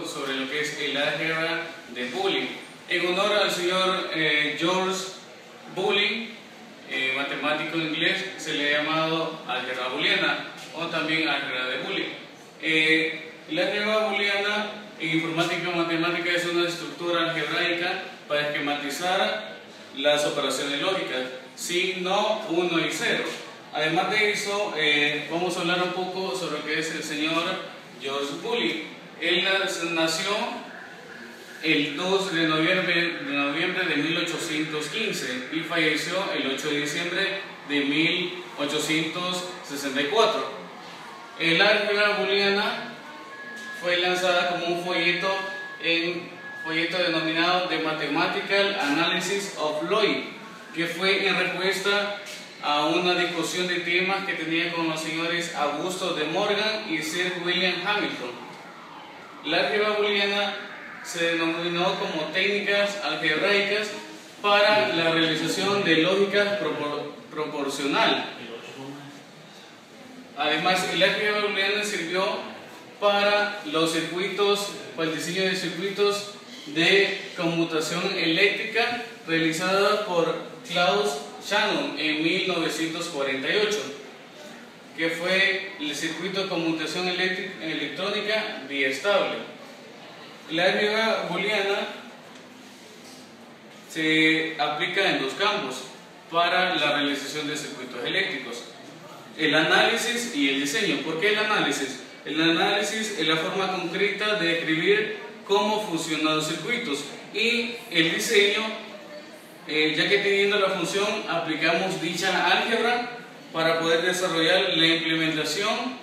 Sobre lo que es el álgebra de Boolean, en honor al señor George Boolean, matemático inglés. Se le ha llamado álgebra booleana o también álgebra de Boolean. La álgebra booleana en informática matemática es una estructura algebraica para esquematizar las operaciones lógicas, sí, no, 1 y 0. Además de eso, vamos a hablar un poco sobre lo que es el señor George Boolean. Él nació el 2 de noviembre de 1815 y falleció el 8 de diciembre de 1864. El álgebra booleana fue lanzada como un folleto denominado The Mathematical Analysis of Logic, que fue en respuesta a una discusión de temas que tenía con los señores Augusto de Morgan y Sir William Hamilton. La álgebra booleana se denominó como técnicas algebraicas para la realización de lógica proporcional. Además, el álgebra booleana sirvió para los circuitos, para el diseño de circuitos de conmutación eléctrica realizada por Claude Shannon en 1948, que fue el circuito de conmutación electrónica biestable. La álgebra booleana se aplica en dos campos para la realización de circuitos eléctricos: el análisis y el diseño. ¿Por qué el análisis? El análisis es la forma concreta de describir cómo funcionan los circuitos, y el diseño, ya que teniendo la función aplicamos dicha álgebra para poder desarrollar la implementación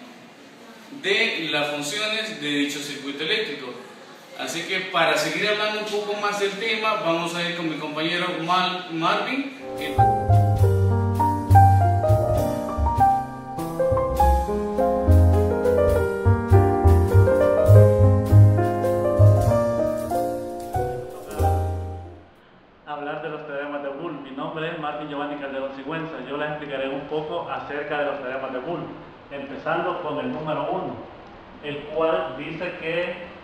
de las funciones de dicho circuito eléctrico. Así que para seguir hablando un poco más del tema, vamos a ir con mi compañero Marvin. Hablar de los teoremas de Boole. Mi nombre es Marvin Giovanni Calderón Sigüenza. Yo les explicaré un poco acerca de los teoremas de Boole, empezando con el número 1, el cual dice que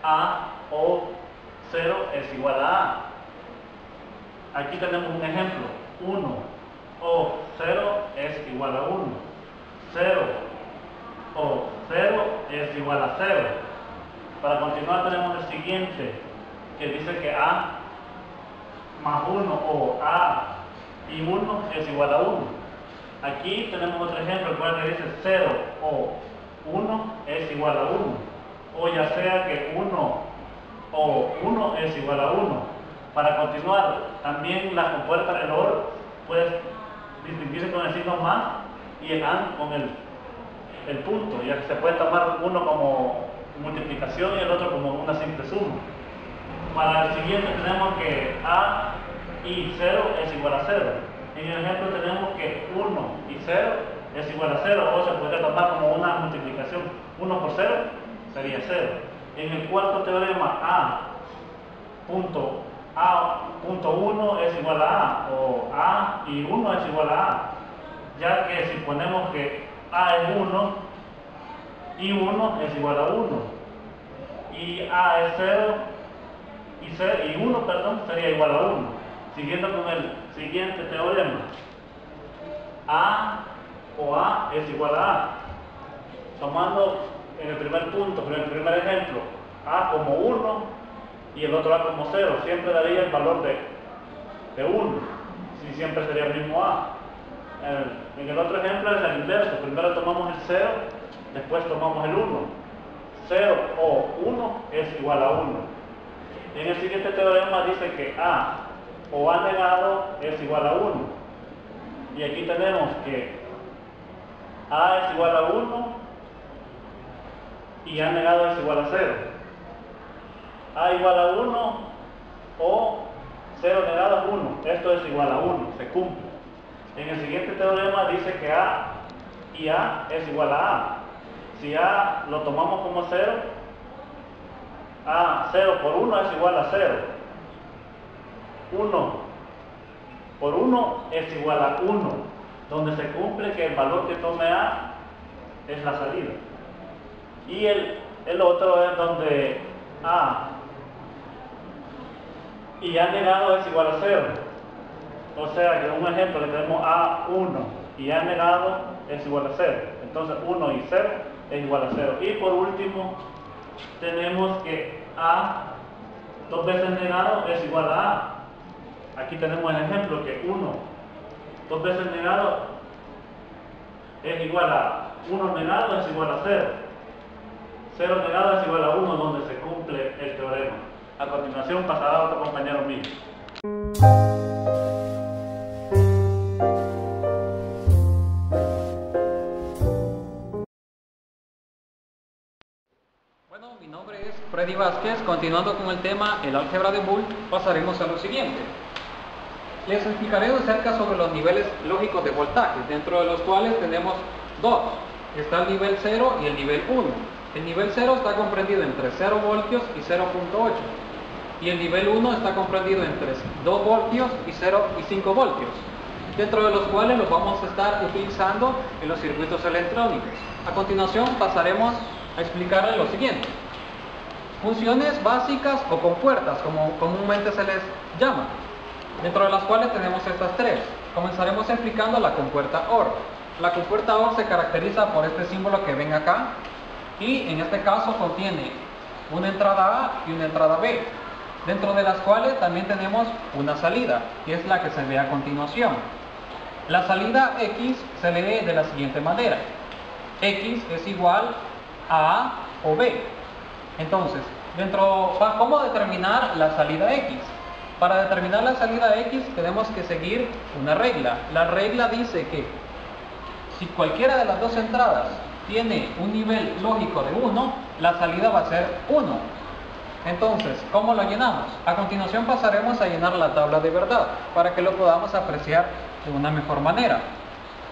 A o 0 es igual a A. Aquí tenemos un ejemplo: 1 o 0 es igual a 1, 0 o 0 es igual a 0. Para continuar tenemos el siguiente, que dice que A más 1 o A y 1 es igual a 1. Aquí tenemos otro ejemplo, el cual dice 0 o 1 es igual a 1, o ya sea que 1 o 1 es igual a 1. Para continuar, también la compuerta del OR puede distinguirse con el signo más y el AND con el punto, ya que se puede tomar uno como multiplicación y el otro como una simple suma. Para el siguiente tenemos que A y 0 es igual a 0. En el ejemplo tenemos que 1 y 0 es igual a 0, o se puede tomar como una multiplicación. 1 por 0 sería 0. En el cuarto teorema, A.1 es igual a A, o A y 1 es igual a A, ya que si ponemos que A es 1 y 1 es igual a 1, y A es 0 y 1, sería igual a 1. Siguiendo con el siguiente teorema, A o A es igual a A. Tomando en el primer punto, en el primer ejemplo, A como 1 y el otro A como 0, siempre daría el valor de 1, si siempre sería el mismo A. En el otro ejemplo es el inverso: primero tomamos el 0, después tomamos el 1. 0 o 1 es igual a 1. En el siguiente teorema dice que A o A negado es igual a 1. Y aquí tenemos que A es igual a 1 y A negado es igual a 0. A igual a 1 o 0 negado es 1. Esto es igual a 1, se cumple. En el siguiente teorema dice que A y A es igual a A. Si A lo tomamos como 0, 0 por 1 es igual a 0. 1 por 1 es igual a 1, donde se cumple que el valor que tome A es la salida. Y el otro es donde A y A negado es igual a 0. O sea que un ejemplo que tenemos A1 y A negado es igual a 0. Entonces 1 y 0 es igual a 0. Y por último tenemos que A dos veces negado es igual a A. Aquí tenemos el ejemplo que 1 dos veces negado es igual a 1 negado es igual a 0. 0 negado es igual a 1, donde se cumple el teorema. A continuación pasará a otro compañero mío. Bueno, mi nombre es Freddy Vázquez. Continuando con el tema, el álgebra de Boole, pasaremos a lo siguiente. Les explicaré acerca sobre los niveles lógicos de voltaje, dentro de los cuales tenemos dos. Está el nivel 0 y el nivel 1. El nivel 0 está comprendido entre 0 voltios y 0.8. Y el nivel 1 está comprendido entre 2 voltios y 5 voltios, dentro de los cuales los vamos a estar utilizando en los circuitos electrónicos. A continuación pasaremos a explicarles lo siguiente. Funciones básicas o compuertas, como comúnmente se les llama, dentro de las cuales tenemos estas tres. Comenzaremos explicando la compuerta OR. La compuerta OR se caracteriza por este símbolo que ven acá, y en este caso contiene una entrada A y una entrada B, dentro de las cuales también tenemos una salida, que es la que se ve a continuación. La salida X se lee de la siguiente manera: X es igual a A o B. Entonces, ¿cómo determinar la salida X? Para determinar la salida X tenemos que seguir una regla. La regla dice que si cualquiera de las dos entradas tiene un nivel lógico de 1, la salida va a ser 1. Entonces, ¿cómo lo llenamos? A continuación pasaremos a llenar la tabla de verdad, para que lo podamos apreciar de una mejor manera.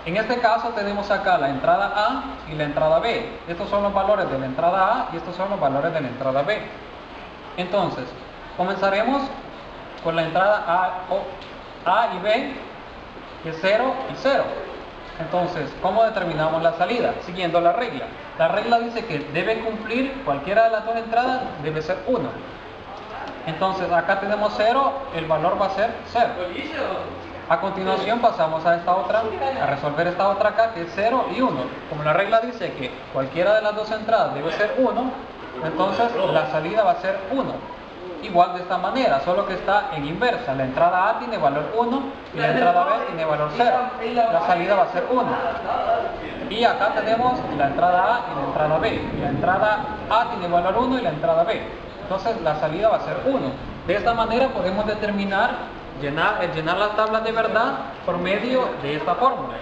En este caso tenemos acá la entrada A y la entrada B. Estos son los valores de la entrada A y estos son los valores de la entrada B. Entonces, comenzaremos con la entrada A y B, que es 0 y 0. Entonces, ¿cómo determinamos la salida? Siguiendo la regla. La regla dice que debe cumplir cualquiera de las dos entradas, debe ser 1. Entonces, acá tenemos 0, el valor va a ser 0. A continuación pasamos a resolver esta otra acá, que es 0 y 1. Como la regla dice que cualquiera de las dos entradas debe ser 1, entonces la salida va a ser 1. Igual de esta manera, solo que está en inversa. La entrada A tiene valor 1 y la entrada B tiene valor 0. La salida va a ser 1. Y acá tenemos la entrada A y la entrada B. La entrada A tiene valor 1 y la entrada B. Entonces la salida va a ser 1. De esta manera podemos determinar, llenar las tablas de verdad por medio de esta fórmula.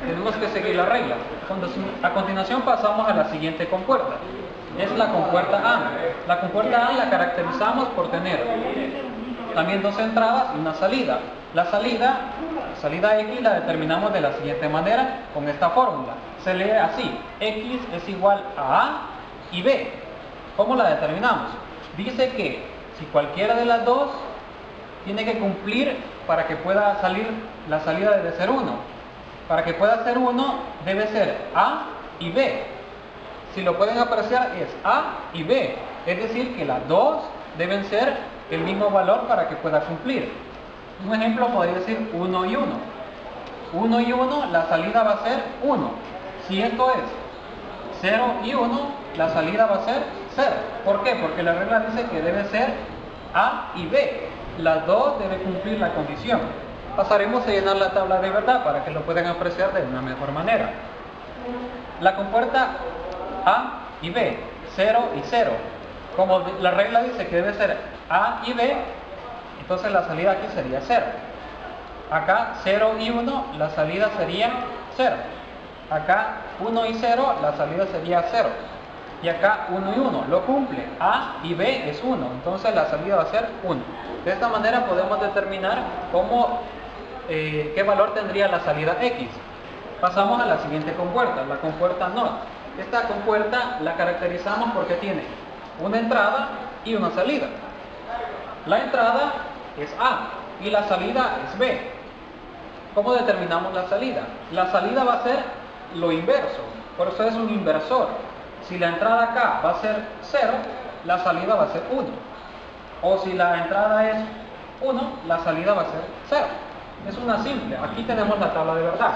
Tenemos que seguir la regla. Entonces, a continuación pasamos a la siguiente compuerta. Es la compuerta A. La compuerta A la caracterizamos por tener también dos entradas y una salida. La salida X la determinamos de la siguiente manera, con esta fórmula. Se lee así: X es igual a A y B. ¿Cómo la determinamos? Dice que si cualquiera de las dos tiene que cumplir para que pueda salir, la salida debe ser 1. Para que pueda ser 1 debe ser A y B. Si lo pueden apreciar, es A y B, es decir que las dos deben ser el mismo valor para que pueda cumplir. Un ejemplo podría decir 1 y 1. 1 y 1, la salida va a ser 1. Si esto es 0 y 1, la salida va a ser 0. ¿Por qué? Porque la regla dice que debe ser A y B. Las dos deben cumplir la condición. Pasaremos a llenar la tabla de verdad para que lo puedan apreciar de una mejor manera. La compuerta A y B, 0 y 0. Como la regla dice que debe ser A y B, entonces la salida aquí sería 0. Acá 0 y 1, la salida sería 0. Acá 1 y 0, la salida sería 0. Y acá 1 y 1, lo cumple. A y B es 1, entonces la salida va a ser 1. De esta manera podemos determinar qué valor tendría la salida X. Pasamos a la siguiente compuerta, la compuerta NOT. Esta compuerta la caracterizamos porque tiene una entrada y una salida. La entrada es A y la salida es B. ¿Cómo determinamos la salida? La salida va a ser lo inverso, por eso es un inversor. Si la entrada acá va a ser 0, la salida va a ser 1. O si la entrada es 1, la salida va a ser 0. Es una simple. Aquí tenemos la tabla de verdad.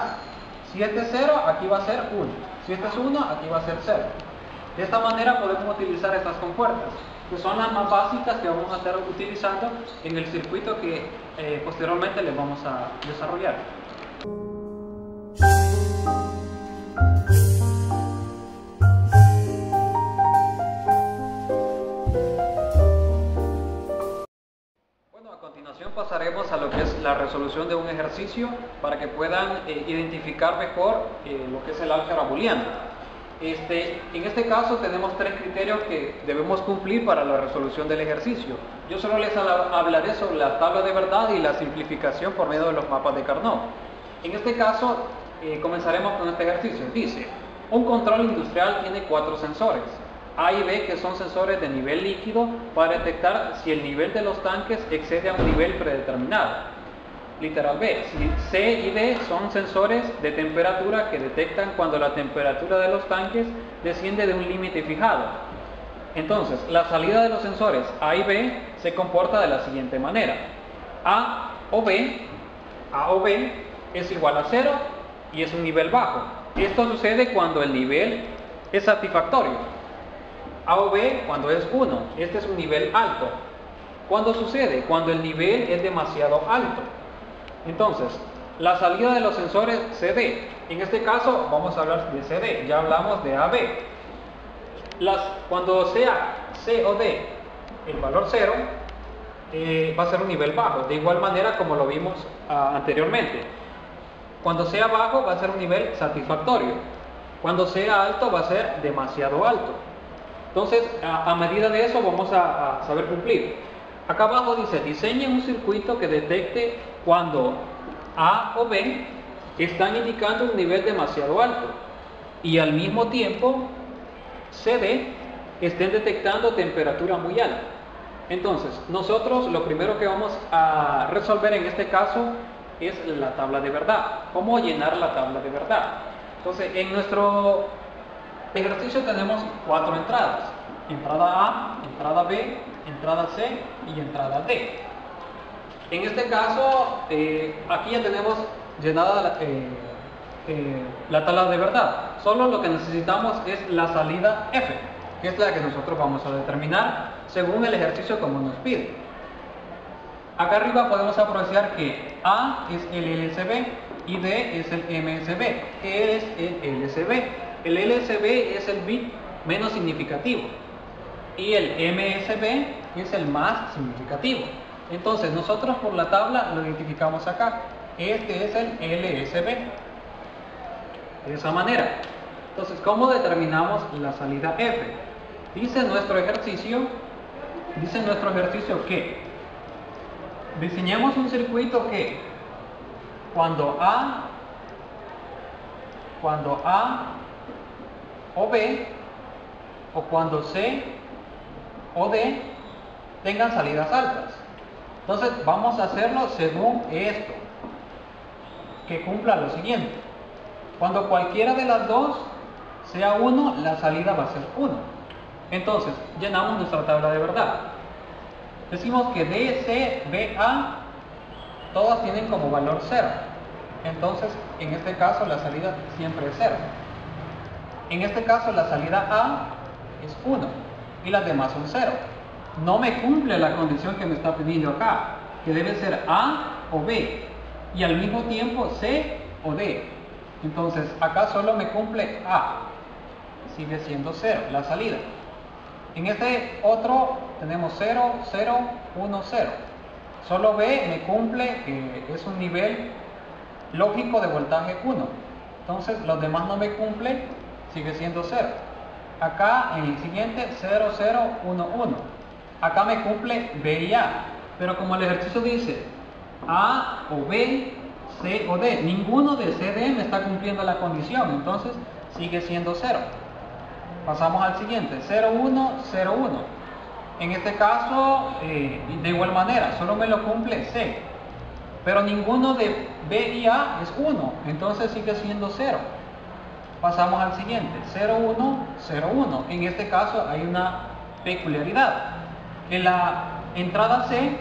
Si este es 0, aquí va a ser 1. Si este es 1, aquí va a ser 0. De esta manera podemos utilizar estas compuertas, que son las más básicas que vamos a estar utilizando en el circuito que posteriormente les vamos a desarrollar. Bueno, a continuación pasaremos a lo que es la resolución de un ejercicio para que puedan identificar mejor lo que es el álgebra booleana. En este caso tenemos tres criterios que debemos cumplir para la resolución del ejercicio. Yo solo les hablaré sobre la tabla de verdad y la simplificación por medio de los mapas de Carnot. En este caso comenzaremos con este ejercicio. Dice, un control industrial tiene 4 sensores, A y B, que son sensores de nivel líquido para detectar si el nivel de los tanques excede a un nivel predeterminado. Literal B, si C y D son sensores de temperatura que detectan cuando la temperatura de los tanques desciende de un límite fijado. Entonces, la salida de los sensores A y B se comporta de la siguiente manera. A o B es igual a 0 y es un nivel bajo. Esto sucede cuando el nivel es satisfactorio. A o B cuando es 1, este es un nivel alto. ¿Cuándo sucede? Cuando el nivel es demasiado alto. Entonces, la salida de los sensores CD, en este caso vamos a hablar de CD, ya hablamos de AB. Cuando sea C o D el valor 0, va a ser un nivel bajo, de igual manera como lo vimos anteriormente. Cuando sea bajo va a ser un nivel satisfactorio, cuando sea alto va a ser demasiado alto. Entonces, a medida de eso vamos a saber cumplir. Acá abajo dice, diseñe un circuito que detecte cuando A o B están indicando un nivel demasiado alto y al mismo tiempo CD estén detectando temperatura muy alta. Entonces, nosotros lo primero que vamos a resolver en este caso es la tabla de verdad. ¿Cómo llenar la tabla de verdad? Entonces, en nuestro ejercicio tenemos 4 entradas. Entrada A, entrada B, entrada C y entrada D. En este caso, aquí ya tenemos llenada la tabla de verdad. Solo lo que necesitamos es la salida F, que es la que nosotros vamos a determinar según el ejercicio como nos pide. Acá arriba podemos apreciar que A es el LSB y D es el MSB. ¿Qué es el LSB? El LSB es el bit menos significativo y el MSB es el más significativo. Entonces nosotros por la tabla lo identificamos acá. Este es el LSB. De esa manera. Entonces, ¿cómo determinamos la salida F? Dice nuestro ejercicio que diseñemos un circuito que cuando A o B o cuando C o D tengan salidas altas. Entonces vamos a hacerlo según esto, que cumpla lo siguiente. Cuando cualquiera de las dos sea 1, la salida va a ser 1. Entonces llenamos nuestra tabla de verdad. Decimos que D, C, B, A todas tienen como valor 0. Entonces en este caso la salida siempre es 0. En este caso la salida A es 1 y las demás son 0. No me cumple la condición que me está pidiendo acá, que debe ser A o B y al mismo tiempo C o D. Entonces acá solo me cumple A, sigue siendo 0 la salida. En este otro tenemos 0, 0, 1, 0. Solo B me cumple que es un nivel lógico de voltaje 1. Entonces los demás no me cumplen, sigue siendo 0. Acá en el siguiente 0, 0, 1, 1. Acá me cumple B y A, pero como el ejercicio dice A o B, C o D, ninguno de C, D me está cumpliendo la condición, entonces sigue siendo 0. Pasamos al siguiente, 0, 1, 0, 1. En este caso, de igual manera, solo me lo cumple C. Pero ninguno de B y A es 1, entonces sigue siendo 0. Pasamos al siguiente, 0, 1, 0, 1. En este caso hay una peculiaridad, que la entrada C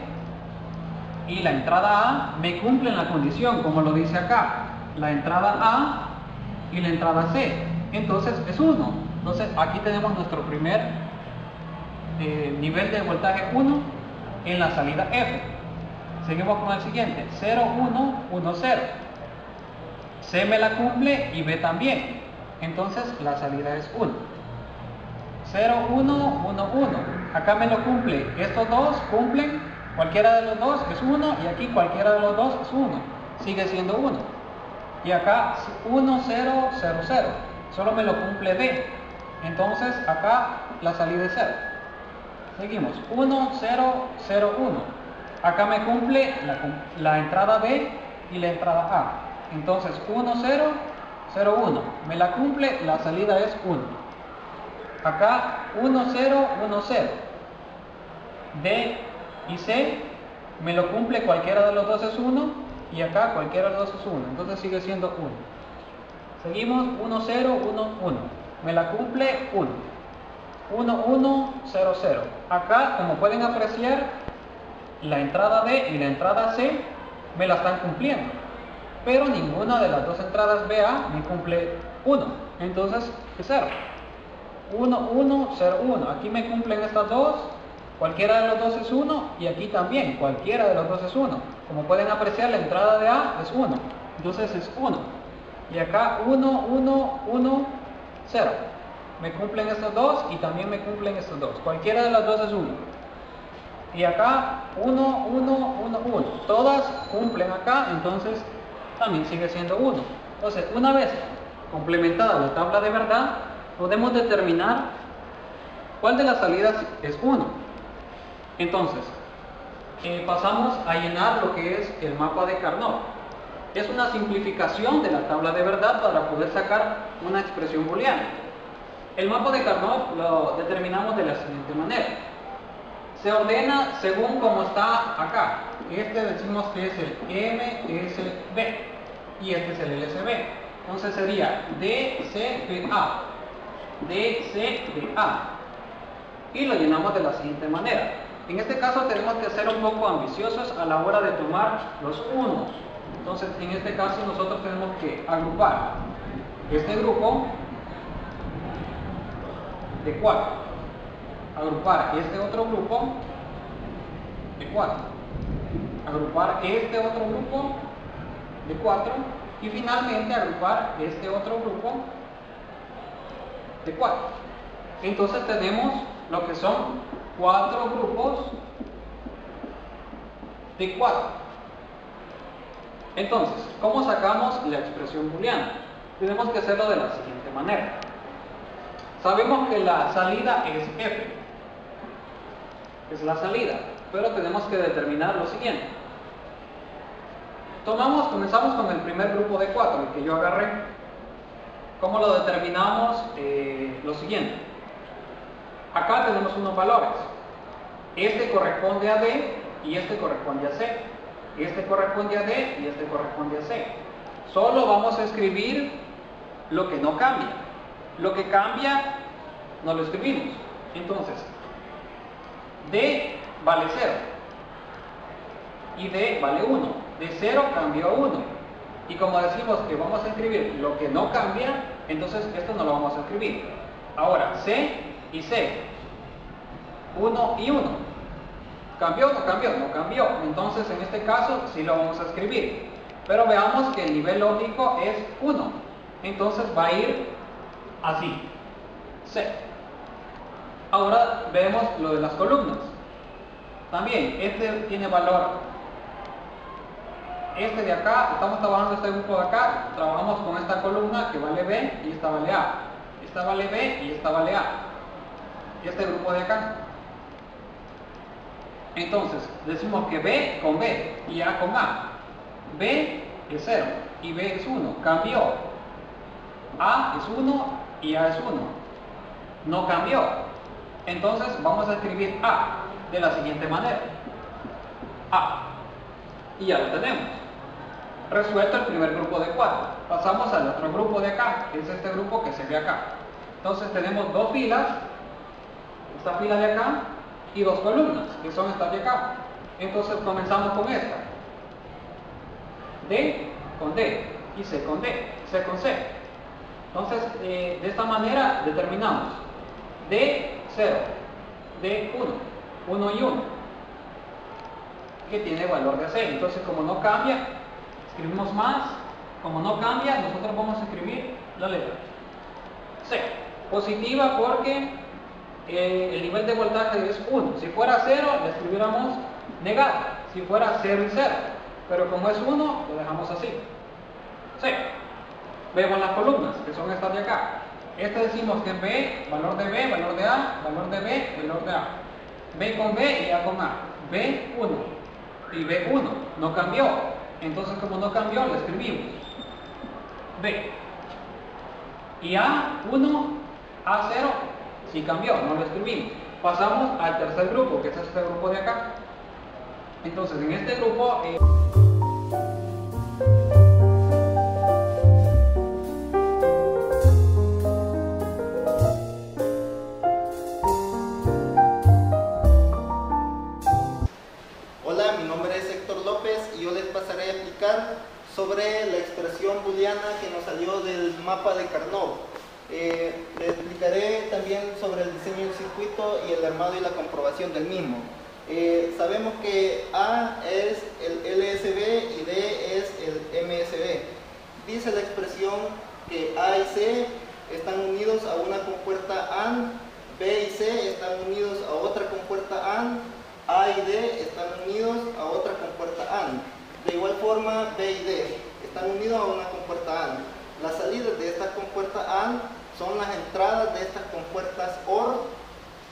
y la entrada A me cumplen la condición, como lo dice acá. La entrada A y la entrada C. Entonces es 1. Entonces aquí tenemos nuestro primer nivel de voltaje 1 en la salida F. Seguimos con el siguiente, 0, 1, 1, 0. C me la cumple y B también. Entonces la salida es 1. 0, 1, 1, 1. Acá me lo cumple. Estos dos cumplen. Cualquiera de los dos es 1 y aquí cualquiera de los dos es 1. Sigue siendo 1. Y acá 1, 0, 0, 0. Solo me lo cumple B. Entonces acá la salida es 0. Seguimos. 1, 0, 0, 1. Acá me cumple la entrada B y la entrada A. Entonces 1, 0, 0, 1. Me la cumple, la salida es 1. Acá 1, 0, 1, 0. D y C me lo cumple, cualquiera de los dos es 1. Y acá cualquiera de los dos es 1. Entonces sigue siendo 1. Seguimos 1, 0, 1, 1. Me la cumple 1. 1, 1, 0, 0. Acá, como pueden apreciar, la entrada D y la entrada C me la están cumpliendo. Pero ninguna de las dos entradas BA me cumple 1. Entonces es 0. 1, 1, 0, 1. Aquí me cumplen estas dos. Cualquiera de los dos es 1. Y aquí también, cualquiera de los dos es 1. Como pueden apreciar, la entrada de A es 1. Entonces es 1. Y acá 1, 1, 1, 0. Me cumplen estos dos y también me cumplen estos dos. Cualquiera de las dos es 1. Y acá 1, 1, 1, 1. Todas cumplen acá, entonces también sigue siendo 1. Entonces, una vez complementada la tabla de verdad, podemos determinar cuál de las salidas es 1. Entonces, pasamos a llenar lo que es el mapa de Carnot. Es una simplificación de la tabla de verdad para poder sacar una expresión booleana. El mapa de Carnot lo determinamos de la siguiente manera. Se ordena según como está acá. Este decimos que es el MSB y este es el LSB. Entonces sería DCBA, DCBA. Y lo llenamos de la siguiente manera. En este caso tenemos que ser un poco ambiciosos a la hora de tomar los unos. Entonces en este caso nosotros tenemos que agrupar este grupo de 4. Agrupar este otro grupo de 4. Agrupar este otro grupo de 4. Y finalmente agrupar este otro grupo de 4. Entonces tenemos lo que son 4 grupos de 4. Entonces, ¿cómo sacamos la expresión booleana? Tenemos que hacerlo de la siguiente manera. Sabemos que la salida es F. Es la salida. Pero tenemos que determinar lo siguiente. Comenzamos con el primer grupo de 4, el que yo agarré. ¿Cómo lo determinamos? Lo siguiente. Acá tenemos unos valores. Este corresponde a D y este corresponde a C. Este corresponde a D y este corresponde a C. Solo vamos a escribir lo que no cambia. Lo que cambia no lo escribimos. Entonces, D vale 0 y D vale 1. De 0 cambió a 1. Y como decimos que vamos a escribir lo que no cambia, entonces esto no lo vamos a escribir. Ahora, C y C. 1 y 1. ¿Cambió o no cambió? No cambió. Entonces en este caso sí lo vamos a escribir. Pero veamos que el nivel lógico es 1. Entonces va a ir así. C. Ahora vemos lo de las columnas. También este tiene valor. Este de acá, estamos trabajando este grupo de acá, trabajamos con esta columna que vale B y esta vale A. Esta vale B y esta vale A. Y este grupo de acá. Entonces, decimos que B con B y A con A. B es 0 y B es 1. Cambió. A es 1 y A es 1. no cambió. Entonces vamos a escribir A de la siguiente manera. A. Y ya lo tenemos. Resuelto el primer grupo de 4. Pasamos al otro grupo de acá, que es este grupo que se ve acá. Entonces tenemos dos filas, esta fila de acá, y dos columnas, que son estas de acá. Entonces comenzamos con esta. D con D y C con D, C con C. Entonces, de esta manera determinamos D0, D1, 1 y 1, que tiene valor de C. Entonces, como no cambia, escribimos más. Como no cambia, nosotros vamos a escribir la letra C. Positiva porque el nivel de voltaje es 1. Si fuera 0, la escribiéramos negada. Si fuera 0 y 0. Pero como es 1, lo dejamos así. C. Vemos las columnas, que son estas de acá. Este decimos que B, valor de B, valor de A, valor de B, valor de A. B con B y A con A. B1 y B1. No cambió. Entonces, como no cambió, lo escribimos B. Y A1, A0, sí cambió, no lo escribimos. Pasamos al tercer grupo, que es este grupo de acá. Entonces, en este grupo... Hola, mi nombre es Héctor López y yo les pasaré a explicar sobre la expresión booleana que nos salió del mapa de Carnot. Les explicaré también sobre el diseño del circuito y el armado y la comprobación del mismo. Sabemos que A es el LSB y D es el MSB. Dice la expresión que A y C están unidos a una compuerta AND, B y C están unidos a otra compuerta AND, A y D están unidos a otra compuerta AND. De igual forma, B y D están unidos a una compuerta AND. Las salidas de esta compuerta AND son las entradas de estas compuertas OR.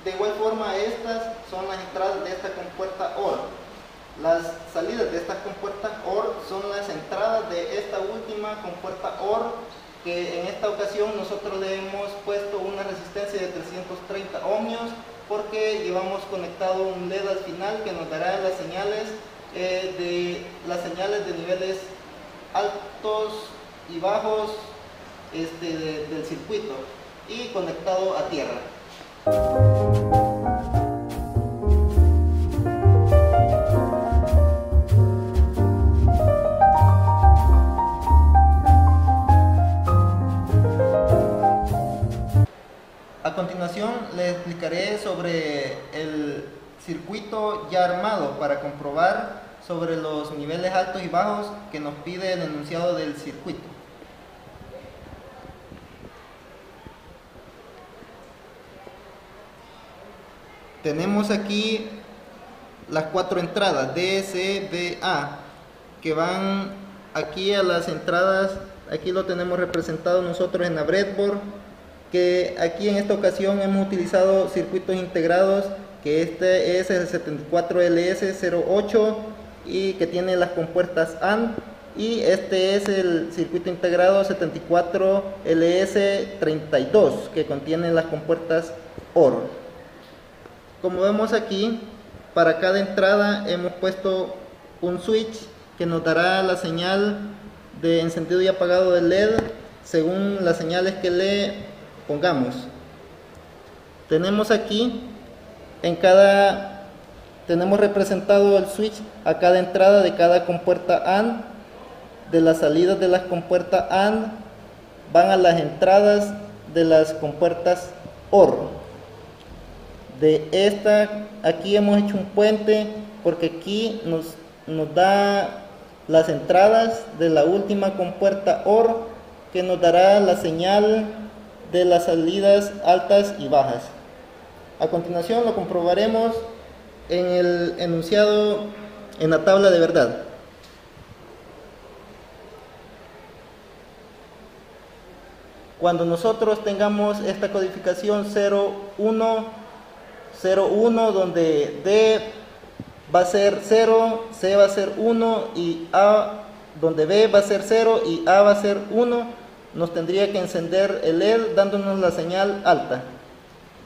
De igual forma, estas son las entradas de esta compuerta OR. Las salidas de estas compuertas OR son las entradas de esta última compuerta OR, que en esta ocasión nosotros le hemos puesto una resistencia de 330 ohmios porque llevamos conectado un LED al final que nos dará las señales de niveles altos y bajos del circuito y conectado a tierra. A continuación les explicaré sobre el circuito ya armado para comprobar sobre los niveles altos y bajos que nos pide el enunciado del circuito. Tenemos aquí las 4 entradas D, C, B, A, que van aquí a las entradas. Aquí lo tenemos representado nosotros en la breadboard, que aquí en esta ocasión hemos utilizado circuitos integrados, que este es el 74LS08 y que tiene las compuertas AND, y este es el circuito integrado 74LS32 que contiene las compuertas OR. Como vemos aquí, para cada entrada hemos puesto un switch que nos dará la señal de encendido y apagado del LED según las señales que le pongamos. Tenemos aquí tenemos representado el switch a cada entrada de cada compuerta AND. De las salidas de las compuertas AND van a las entradas de las compuertas OR. De esta, aquí hemos hecho un puente porque aquí nos da las entradas de la última compuerta OR, que nos dará la señal de las salidas altas y bajas. A continuación lo comprobaremos en el enunciado en la tabla de verdad. Cuando nosotros tengamos esta codificación 01, donde D va a ser 0, C va a ser 1 y A, donde B va a ser 0 y A va a ser 1, nos tendría que encender el LED dándonos la señal alta.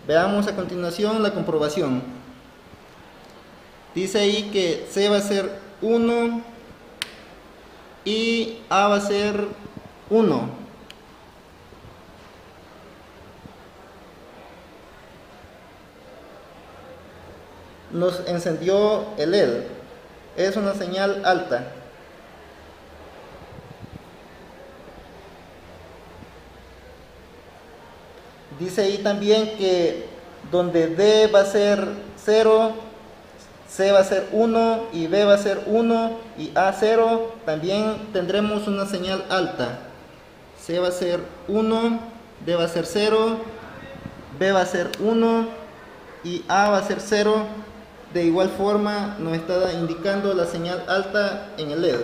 Veamos a continuación la comprobación. Dice ahí que C va a ser 1 y A va a ser 1. Nos encendió el LED. Es una señal alta. Dice ahí también que donde D va a ser 0, C va a ser 1 y B va a ser 1 y A 0, también tendremos una señal alta. C va a ser 1, D va a ser 0, B va a ser 1 y A va a ser 0. De igual forma nos está indicando la señal alta en el LED.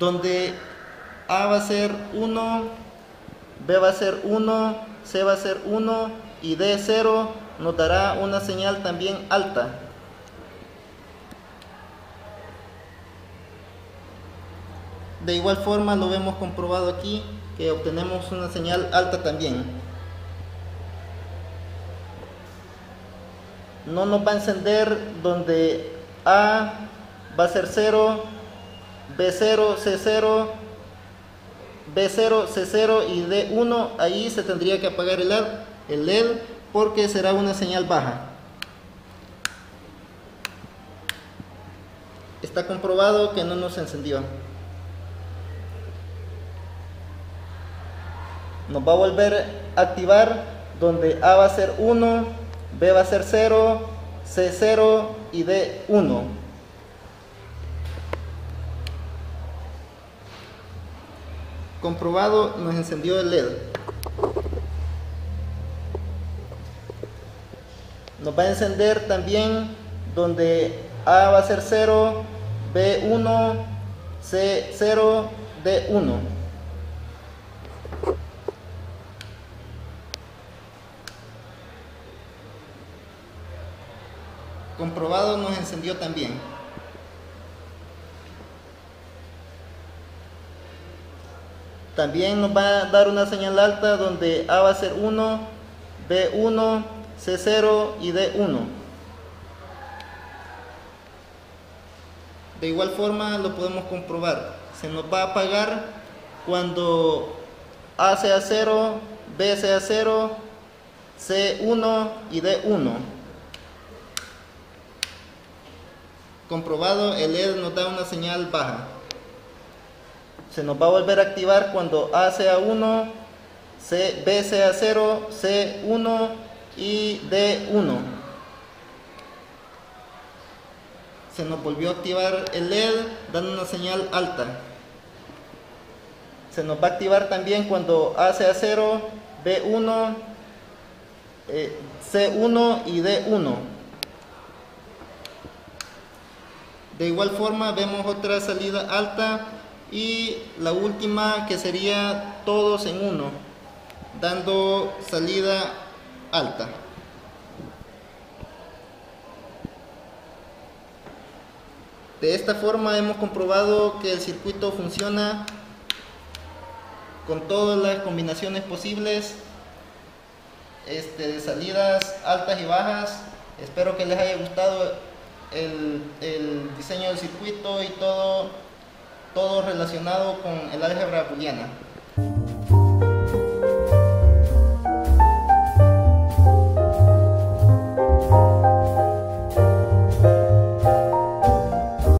Donde A va a ser 1, B va a ser 1, C va a ser 1 y D 0, nos dará una señal también alta. De igual forma lo vemos comprobado aquí, que obtenemos una señal alta también. No nos va a encender donde A va a ser 0, B0, C0, B0, C0 y D1. Ahí se tendría que apagar el LED porque será una señal baja. Está comprobado que no nos encendió. Nos va a volver a activar donde A va a ser 1, B va a ser 0, C 0 y D 1. Comprobado, nos encendió el LED. Nos va a encender también donde A va a ser 0, B 1, C 0, D 1. Comprobado, nos encendió también. También nos va a dar una señal alta donde A va a ser 1, B 1, C 0 y D 1. De igual forma lo podemos comprobar. Se nos va a apagar cuando A sea 0, B sea 0, C 1 y D 1. Comprobado, el LED nos da una señal baja. Se nos va a volver a activar cuando A sea 1, B sea 0, C 1 y D 1. Se nos volvió a activar el LED dando una señal alta. Se nos va a activar también cuando A sea 0, B 1, C 1 y D 1. De igual forma vemos otra salida alta y la última que sería todos en uno, dando salida alta. De esta forma hemos comprobado que el circuito funciona con todas las combinaciones posibles de salidas altas y bajas. Espero que les haya gustado el diseño del circuito y todo relacionado con el álgebra booleana.